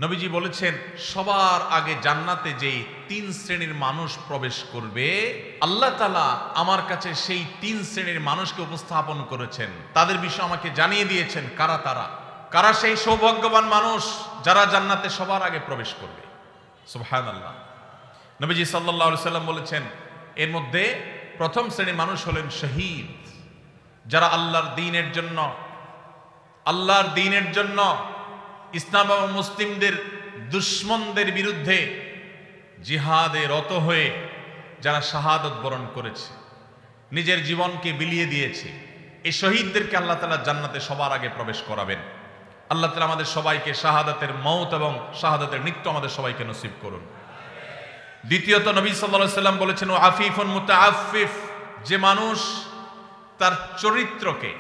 নবীজি বলেছেন সবার আগে জান্নাতে যেই 3 শ্রেণীর মানুষ প্রবেশ করবে আল্লাহ তাআলা আমার কাছে সেই 3 শ্রেণীর মানুষকে উপস্থাপন করেছেন, তাদের বিষয়ে আমাকে জানিয়ে দিয়েছেন কারা সেই সৌভাগ্যবান মানুষ যারা জান্নাতে সবার আগে প্রবেশ করবে। সুবহানাল্লাহ। নবীজি সাল্লাল্লাহু আলাইহি সাল্লাম বলেছেন এর মধ্যে প্রথম শ্রেণীর মানুষ হলেন শহীদ, যারা আল্লাহর দ্বীনের জন্য ইসলাম এবং মুসলিমদের দুশমনদের বিরুদ্ধে জিহাদে রত হয়ে যারা শাহাদত বরণ করেছে, নিজের জীবনকে বিলিয়ে দিয়েছে, এই শহীদদেরকে আল্লাহ তাআলা জান্নাতে সবার আগে প্রবেশ করাবেন। আল্লাহ তাআলা আমাদের সবাইকে শাহাদাতের মওত এবং শাহাদাতের মৃত্যু আমাদের সবাইকে নসিব করুন। দ্বিতীয়ত নবী সাল্লাল্লাহু আলাইহি সাল্লাম বলেছেন ও আফিফুন মুতাআফফিফ, যে মানুষ তার চরিত্রকে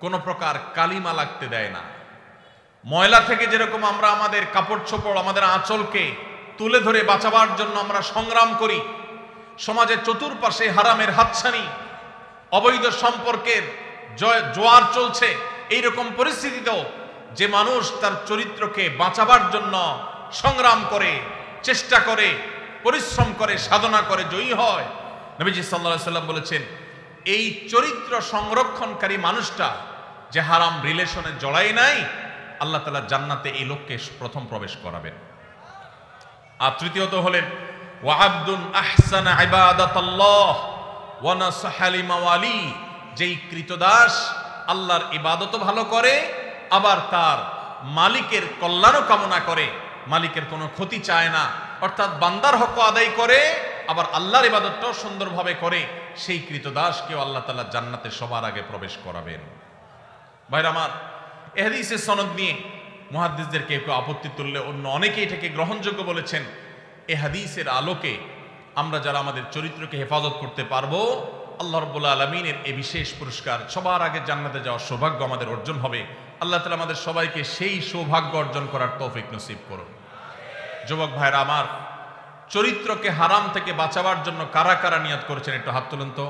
কোনো প্রকার কালিমা লাগতে দেয় না। ময়লা থেকে যেরকম আমরা আমাদের কাপড় চোপড় আমাদের আঁচলকে তুলে ধরে বাঁচাবার জন্য আমরা সংগ্রাম করি, সমাজের চতুর্পাশে হারামের হাতছানি অবৈধ সম্পর্কের জোয়ার চলছে, এইরকম পরিস্থিতিতেও যে মানুষ তার চরিত্রকে বাঁচাবার জন্য সংগ্রাম করে, চেষ্টা করে, পরিশ্রম করে, সাধনা করে, জয়ী হয়, নবীজি সাল্লাল্লাহু আলাইহি সাল্লাম বলেছেন এই চরিত্র সংরক্ষণকারী মানুষটা যে হারাম রিলেশনে জড়ায় নাই, আল্লাহ তাআলা জান্নাতে এই লোককে প্রথম প্রবেশ করাবেন। আর তৃতীয়ত হলেন ওয়া আবদুন আহসানা ইবাদাতাল্লাহ ওয়া নাসাহা লিমাওয়ালি, যেই কৃতদাস আল্লাহর ইবাদতও ভালো করে আবার তার মালিকের কল্যাণও কামনা করে, মালিকের কোনো ক্ষতি চায় না, অর্থাৎ বান্দার হক আদায় করে আবার আল্লাহর ইবাদতটাও সুন্দরভাবে করে, সেই কৃতদাসকেও আল্লাহ তাআলা জান্নাতে সবার আগে প্রবেশ করাবেন। ভাইরা আমার, এই হাদিসের সনদ নিয়ে মুহাদ্দিসদের কেউ আপত্তি তুললে অন্য অনেকে এটাকে গ্রহণযোগ্য বলেছেন। এই হাদিসের আলোকে আমরা যারা আমাদের চরিত্রকে হেফাজত করতে পারবো, আল্লাহ রাব্বুল আলামিনের এই বিশেষ পুরস্কার সবার আগে জান্নাতে যাওয়ার সৌভাগ্য আমাদের অর্জন হবে। আল্লাহ তাআলা আমাদের সবাইকে সেই সৌভাগ্য অর্জন করার তৌফিক নসিব করুন। যুবক ভাইরা আমার, চরিত্রকে হারাম থেকে বাঁচাবার জন্য কারা কারা নিয়ত করেছেন একটু হাত তুলুন তো।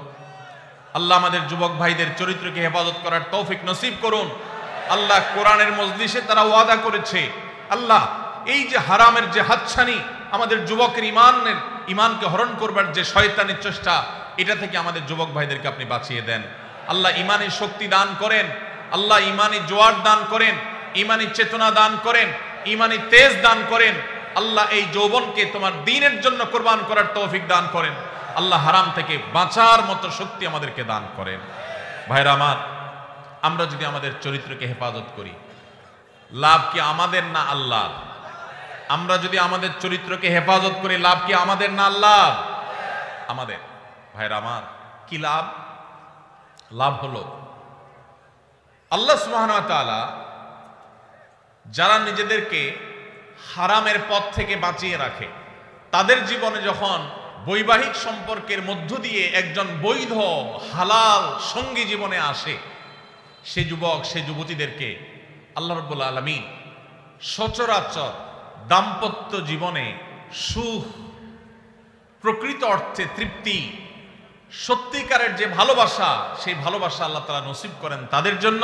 আল্লাহ আমাদের যুবক ভাইদের চরিত্রকে হেফাজত করার তৌফিক নসিব করুন। আল্লাহ কোরআনের মজলিসে তারা ওয়াদা করেছে, আল্লাহ এই যে হারামের যে হাতছানি আমাদের যুবকের ইমানকে হরণ করবার যে শয়তানের চেষ্টা, এটা থেকে আমাদের যুবক ভাইদেরকে আপনি বাঁচিয়ে দেন। আল্লাহ ইমানি শক্তি দান করেন, আল্লাহ ইমানি জোয়ার দান করেন, ইমানি চেতনা দান করেন, ইমানি তেজ দান করেন। আল্লাহ এই যৌবনকে তোমার দ্বীনের জন্য কোরবান করার তৌফিক দান করেন। আল্লাহ হারাম থেকে বাঁচার মতো শক্তি আমাদেরকে দান করেন। ভাইরা আমার, আমরা যদি আমাদের চরিত্রকে হেফাজত করি, লাভ কি আমাদের না আল্লাহ? আমরা যদি আমাদের চরিত্রকে হেফাজত করি, লাভ কি আমাদের না আল্লাহ? আমাদের। ভাইরা আমার, কি লাভ? লাভ হলো আল্লাহ সুবহানাহু ওয়া তাআলা যারা নিজেদেরকে হারামের পথ থেকে বাঁচিয়ে রাখে, তাদের জীবনে যখন বৈবাহিক সম্পর্কের মধ্য দিয়ে একজন বৈধ হালাল সঙ্গী জীবনে আসে, সে যুবক সে যুবতীদেরকে আল্লাহ রাব্বুল আলামিন সচরাচর দাম্পত্য জীবনে সুখ, প্রকৃত অর্থে তৃপ্তি, সত্যিকারের যে ভালোবাসা, সেই ভালোবাসা আল্লাহ তাআলা নসিব করেন তাদের জন্য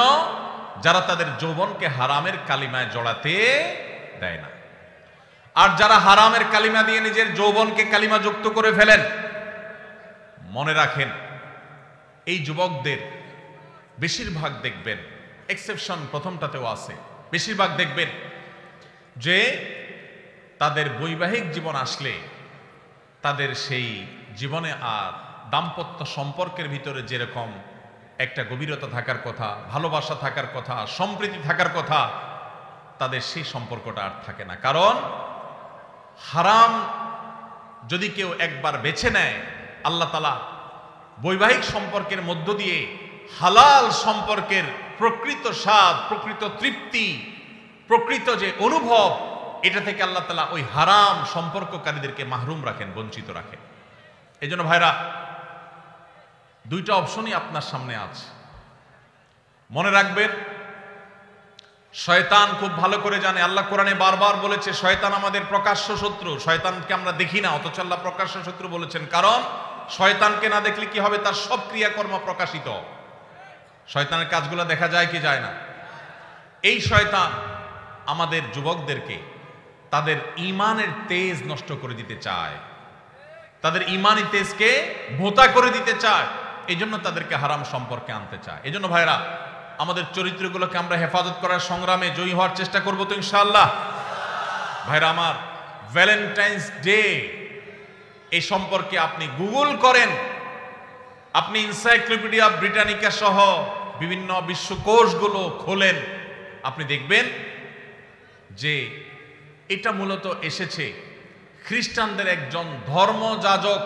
যারা তাদের যৌবনকে হারামের কালিমায় জড়াতে দেয় না। আর যারা হারামের কালিমা দিয়ে নিজের যৌবনকে কালিমা যুক্ত করে ফেলেন, মনে রাখেন এই যুবকদের বেশিরভাগ দেখবেন, এক্সেপশন প্রথমটাতেও আছে, বেশিরভাগ দেখবেন যে তাদের বৈবাহিক জীবন আসলে তাদের সেই জীবনে আর দাম্পত্য সম্পর্কের ভিতরে যেরকম একটা গভীরতা থাকার কথা, ভালোবাসা থাকার কথা, সম্প্রীতি থাকার কথা, তাদের সেই সম্পর্কটা আর থাকে না। কারণ হারাম যদি কেউ একবার বেছে নেয়, আল্লাহ তাআলা বৈবাহিক সম্পর্কের মধ্য দিয়ে হালাল সম্পর্কের প্রকৃত স্বাদ, প্রকৃত তৃপ্তি, প্রকৃত যে অনুভব, এটা থেকে আল্লাহ তাআলা ওই হারাম সম্পর্ককারীদেরকে মাহরুম রাখেন, বঞ্চিত রাখেন। এই জন্য ভাইরা, দুইটা অপশনই আপনার সামনে আছে। মনে রাখবেন, শয়তান খুব ভালো করে জানে, আল্লাহ কোরআনে বারবার বলেছে শয়তান আমাদের প্রকাশ্য শত্রু। শয়তানকে আমরা দেখি না, অথচ আল্লাহ প্রকাশ্য শত্রু বলেছেন। কারণ শয়তানকে না দেখলে কি হবে? তার সব ক্রিয়াকর্ম প্রকাশিত। শয়তানের কাজগুলো দেখা যায় কি যায় না? এই শয়তান আমাদের যুবকদেরকে তাদের ঈমানের তেজ নষ্ট করে দিতে চায়, তাদের ঈমানি তেজকে ভোঁতা করে দিতে চায়, এই জন্য তাদেরকে হারাম সম্পর্কে আনতে চায়। এই জন্য ভাইরা, আমাদের চরিত্রগুলোকে আমরা হেফাজত করার সংগ্রামে জয়ী হওয়ার চেষ্টা করবো তো ইনশাআল্লাহ। ভাইরা আমার, ভ্যালেন্টাইন্স ডে এই সম্পর্কে আপনি গুগল করেন, আপনি এনসাইক্লোপিডিয়া ব্রিটানিকা সহ বিভিন্ন বিশ্বকোষগুলো খোলেন, আপনি দেখবেন যে এটা মূলত এসেছে খ্রিস্টানদের একজন ধর্মযাজক,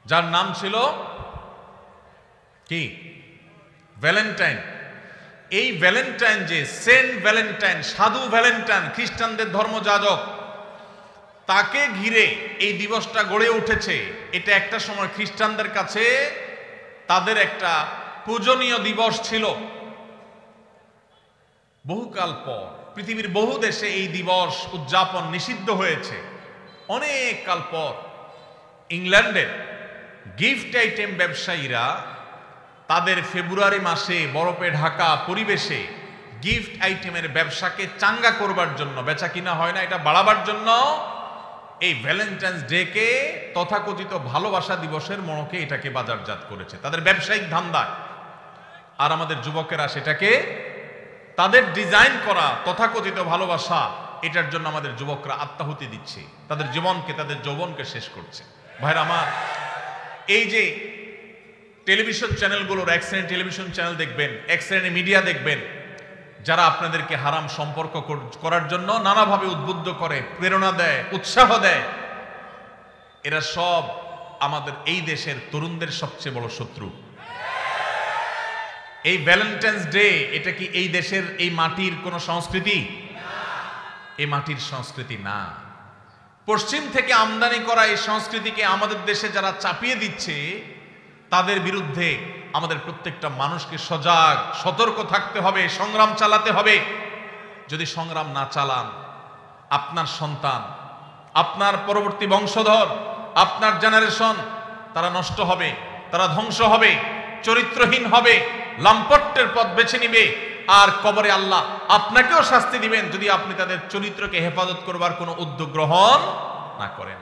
যার নাম ছিল কি? ভ্যালেন্টাইন। এই ভ্যালেন্টাইন, যে সেন্ট ভ্যালেন্টাইন, সাধু ভ্যালেন্টাইন, খ্রিস্টানদের ধর্মযাজক, তাকে ঘিরে এই দিবসটা গড়ে উঠেছে। এটা একটা সময় খ্রিস্টানদের কাছে তাদের একটা পূজনীয় দিবস ছিল। বহুকাল পর পৃথিবীর বহু দেশে এই দিবস উদযাপন নিষিদ্ধ হয়েছে। অনেক কাল পর ইংল্যান্ডের গিফট আইটেম ব্যবসায়ীরা তাদের ফেব্রুয়ারি মাসে বরফে ঢাকা পরিবেশে গিফট আইটেমের ব্যবসাকে চাঙ্গা করবার জন্য, বেচা কিনা হয় না এটা বাড়াবার জন্য, এই ভ্যালেন্টাইন্স ডে কে তথাকথিত ভালোবাসা দিবসের মনোকে এটাকে বাজারজাত করেছে তাদের ব্যবসায়িক ধান্দায়। আর আমাদের যুবকেরা সেটাকে তাদের ডিজাইন করা তথাকথিত ভালোবাসা, এটার জন্য আমাদের যুবকরা আত্মাহুতি দিচ্ছে, তাদের জীবনকে, তাদের যৌবনকে শেষ করছে। ভাইরা আমার, এই যে টেলিভিশন চ্যানেলগুলোর, এক শ্রেণীর টেলিভিশন চ্যানেল দেখবেন, এক শ্রেণীর মিডিয়া দেখবেন, যারা আপনাদেরকে হারাম সম্পর্ক করার জন্য নানাভাবে উদ্বুদ্ধ করে, প্রেরণা দেয়, উৎসাহ দেয়, এরা সব আমাদের এই দেশের তরুণদের সবচেয়ে বড় শত্রু। এই ভ্যালেন্টাইন্স ডে, এটা কি এই দেশের, এই মাটির কোন সংস্কৃতি? এই মাটির সংস্কৃতি না। পশ্চিম থেকে আমদানি করা এই সংস্কৃতিকে আমাদের দেশে যারা চাপিয়ে দিচ্ছে, তাদের বিরুদ্ধে আমাদের প্রত্যেকটা মানুষকে সজাগ, সতর্ক থাকতে হবে, সংগ্রাম চালাতে হবে। যদি সংগ্রাম না চালান, আপনার সন্তান, আপনার পরবর্তী বংশধর, আপনার জেনারেশন, তারা নষ্ট হবে, তারা ধ্বংস হবে, চরিত্রহীন হবে, লাম্পট্যের পথ বেছে নিবে। আর কবরে আল্লাহ আপনাকেও শাস্তি দিবেন যদি আপনি তাদের চরিত্রকে হেফাজত করবার কোনো উদ্যোগ গ্রহণ না করেন।